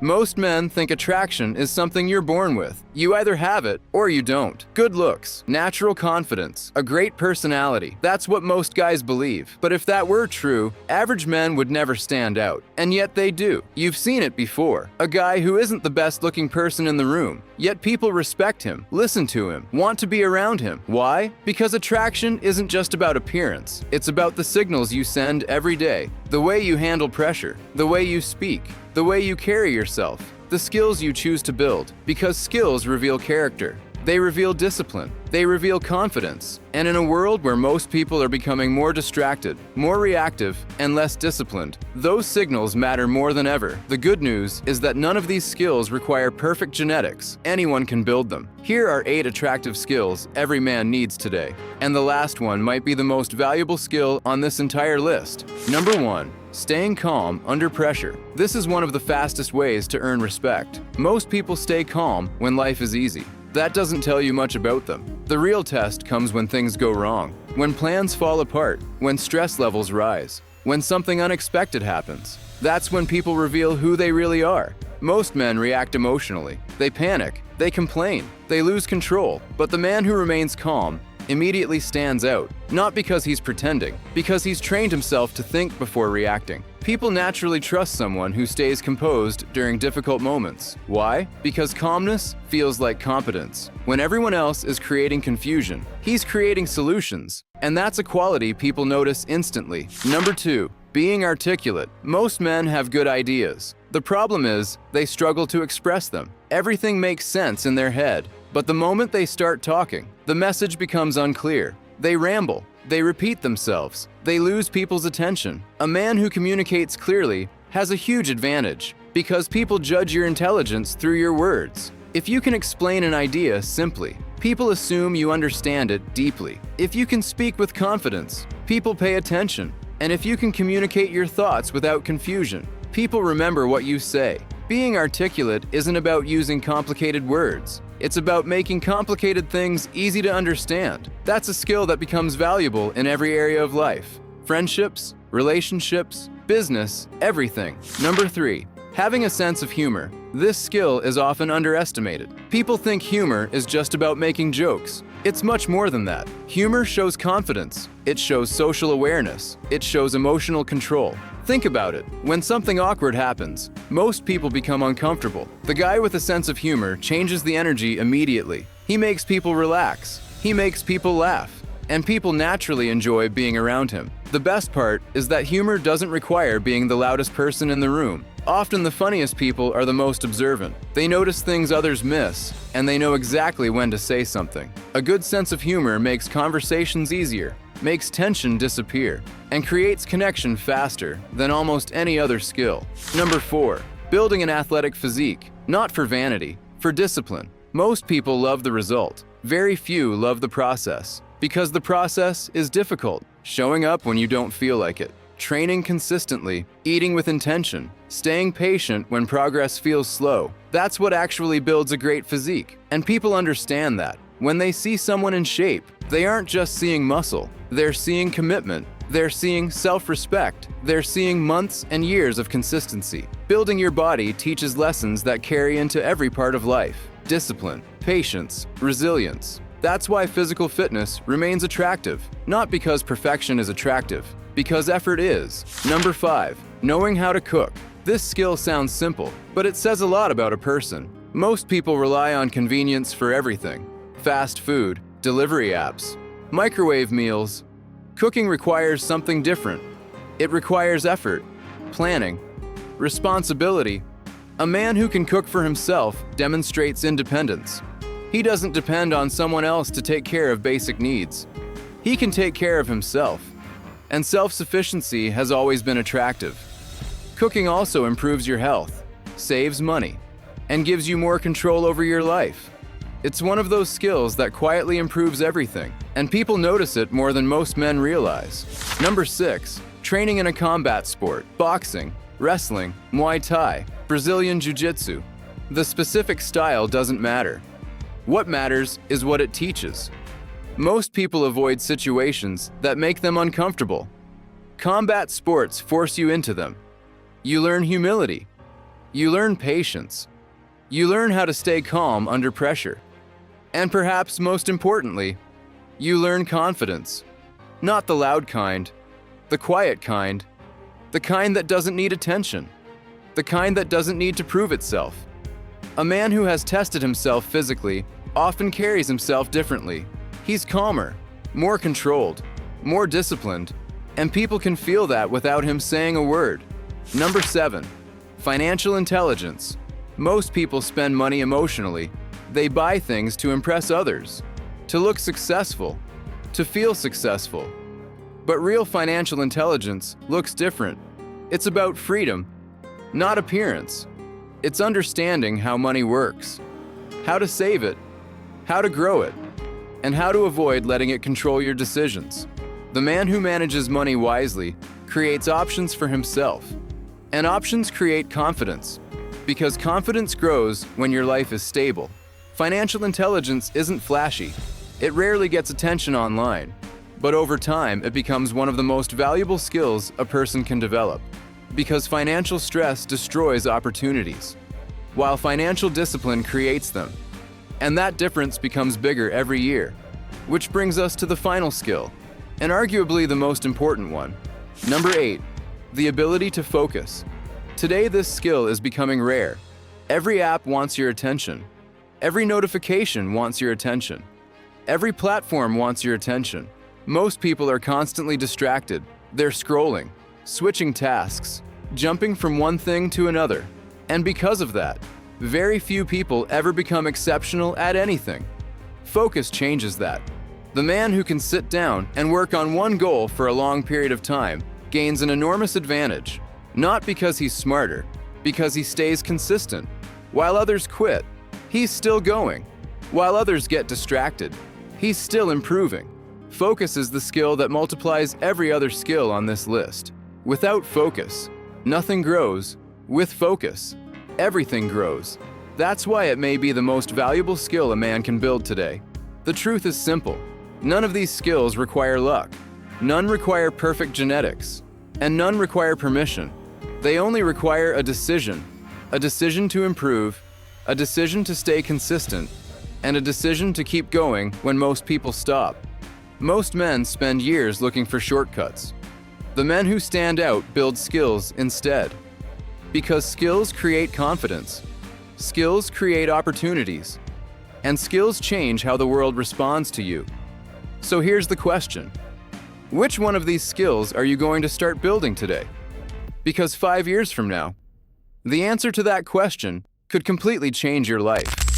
Most men think attraction is something you're born with. You either have it or you don't. Good looks, natural confidence, a great personality. That's what most guys believe. But if that were true, average men would never stand out. And yet they do. You've seen it before. A guy who isn't the best looking person in the room, yet people respect him, listen to him, want to be around him. Why? Because attraction isn't just about appearance. It's about the signals you send every day, the way you handle pressure, the way you speak, the way you carry yourself, the skills you choose to build, because skills reveal character. They reveal discipline. They reveal confidence. And in a world where most people are becoming more distracted, more reactive, and less disciplined, those signals matter more than ever. The good news is that none of these skills require perfect genetics. Anyone can build them. Here are 8 attractive skills every man needs today. And the last one might be the most valuable skill on this entire list. Number 1. Staying calm under pressure. This is one of the fastest ways to earn respect. Most people stay calm when life is easy. That doesn't tell you much about them. The real test comes when things go wrong, when plans fall apart, when stress levels rise, when something unexpected happens. That's when people reveal who they really are. Most men react emotionally. They panic, they complain, they lose control. But the man who remains calm immediately stands out, not because he's pretending, because he's trained himself to think before reacting. People naturally trust someone who stays composed during difficult moments. Why? Because calmness feels like competence. When everyone else is creating confusion, he's creating solutions. And that's a quality people notice instantly. Number 2. Being articulate. Most men have good ideas. The problem is, they struggle to express them. Everything makes sense in their head. But the moment they start talking, the message becomes unclear. They ramble. They repeat themselves. They lose people's attention. A man who communicates clearly has a huge advantage because people judge your intelligence through your words. If you can explain an idea simply, people assume you understand it deeply. If you can speak with confidence, people pay attention. And if you can communicate your thoughts without confusion, people remember what you say. Being articulate isn't about using complicated words. It's about making complicated things easy to understand. That's a skill that becomes valuable in every area of life. Friendships, relationships, business, everything. Number 3. Having a sense of humor. This skill is often underestimated. People think humor is just about making jokes. It's much more than that. Humor shows confidence. It shows social awareness. It shows emotional control. Think about it. When something awkward happens, most people become uncomfortable. The guy with a sense of humor changes the energy immediately. He makes people relax. He makes people laugh. And people naturally enjoy being around him. The best part is that humor doesn't require being the loudest person in the room. Often the funniest people are the most observant. They notice things others miss, and they know exactly when to say something. A good sense of humor makes conversations easier, makes tension disappear, and creates connection faster than almost any other skill. Number 4. Building an athletic physique. Not for vanity, for discipline. Most people love the result. Very few love the process. Because the process is difficult. Showing up when you don't feel like it. Training consistently, eating with intention, staying patient when progress feels slow. That's what actually builds a great physique. And people understand that. When they see someone in shape, they aren't just seeing muscle. They're seeing commitment. They're seeing self-respect. They're seeing months and years of consistency. Building your body teaches lessons that carry into every part of life. Discipline, patience, resilience. That's why physical fitness remains attractive. Not because perfection is attractive, because effort is. Number 5. Knowing how to cook. This skill sounds simple, but it says a lot about a person. Most people rely on convenience for everything. Fast food, delivery apps, microwave meals. Cooking requires something different. It requires effort, planning, responsibility. A man who can cook for himself demonstrates independence. He doesn't depend on someone else to take care of basic needs. He can take care of himself. And self-sufficiency has always been attractive. Cooking also improves your health, saves money, and gives you more control over your life. It's one of those skills that quietly improves everything, and people notice it more than most men realize. Number 6. Training in a combat sport. Boxing, wrestling, Muay Thai, Brazilian Jiu-Jitsu. The specific style doesn't matter. What matters is what it teaches. Most people avoid situations that make them uncomfortable. Combat sports force you into them. You learn humility. You learn patience. You learn how to stay calm under pressure. And perhaps most importantly, you learn confidence. Not the loud kind, the quiet kind, the kind that doesn't need attention, the kind that doesn't need to prove itself. A man who has tested himself physically often carries himself differently. He's calmer, more controlled, more disciplined, and people can feel that without him saying a word. Number 7, financial intelligence. Most people spend money emotionally. They buy things to impress others, to look successful, to feel successful. But real financial intelligence looks different. It's about freedom, not appearance. It's understanding how money works, how to save it, how to grow it, and how to avoid letting it control your decisions. The man who manages money wisely creates options for himself. And options create confidence, because confidence grows when your life is stable. Financial intelligence isn't flashy. It rarely gets attention online, but over time it becomes one of the most valuable skills a person can develop, because financial stress destroys opportunities, while financial discipline creates them. And that difference becomes bigger every year. Which brings us to the final skill, and arguably the most important one. Number 8, the ability to focus. Today this skill is becoming rare. Every app wants your attention. Every notification wants your attention. Every platform wants your attention. Most people are constantly distracted. They're scrolling, switching tasks, jumping from one thing to another. And because of that, very few people ever become exceptional at anything. Focus changes that. The man who can sit down and work on one goal for a long period of time gains an enormous advantage, not because he's smarter, because he stays consistent. While others quit, he's still going. While others get distracted, he's still improving. Focus is the skill that multiplies every other skill on this list. Without focus, nothing grows. With focus, everything grows. That's why it may be the most valuable skill a man can build today. The truth is simple. None of these skills require luck. None require perfect genetics. And none require permission. They only require a decision to improve, a decision to stay consistent, and a decision to keep going when most people stop. Most men spend years looking for shortcuts. The men who stand out build skills instead. Because skills create confidence. Skills create opportunities. And skills change how the world responds to you. So here's the question. Which one of these skills are you going to start building today? Because 5 years from now, the answer to that question could completely change your life.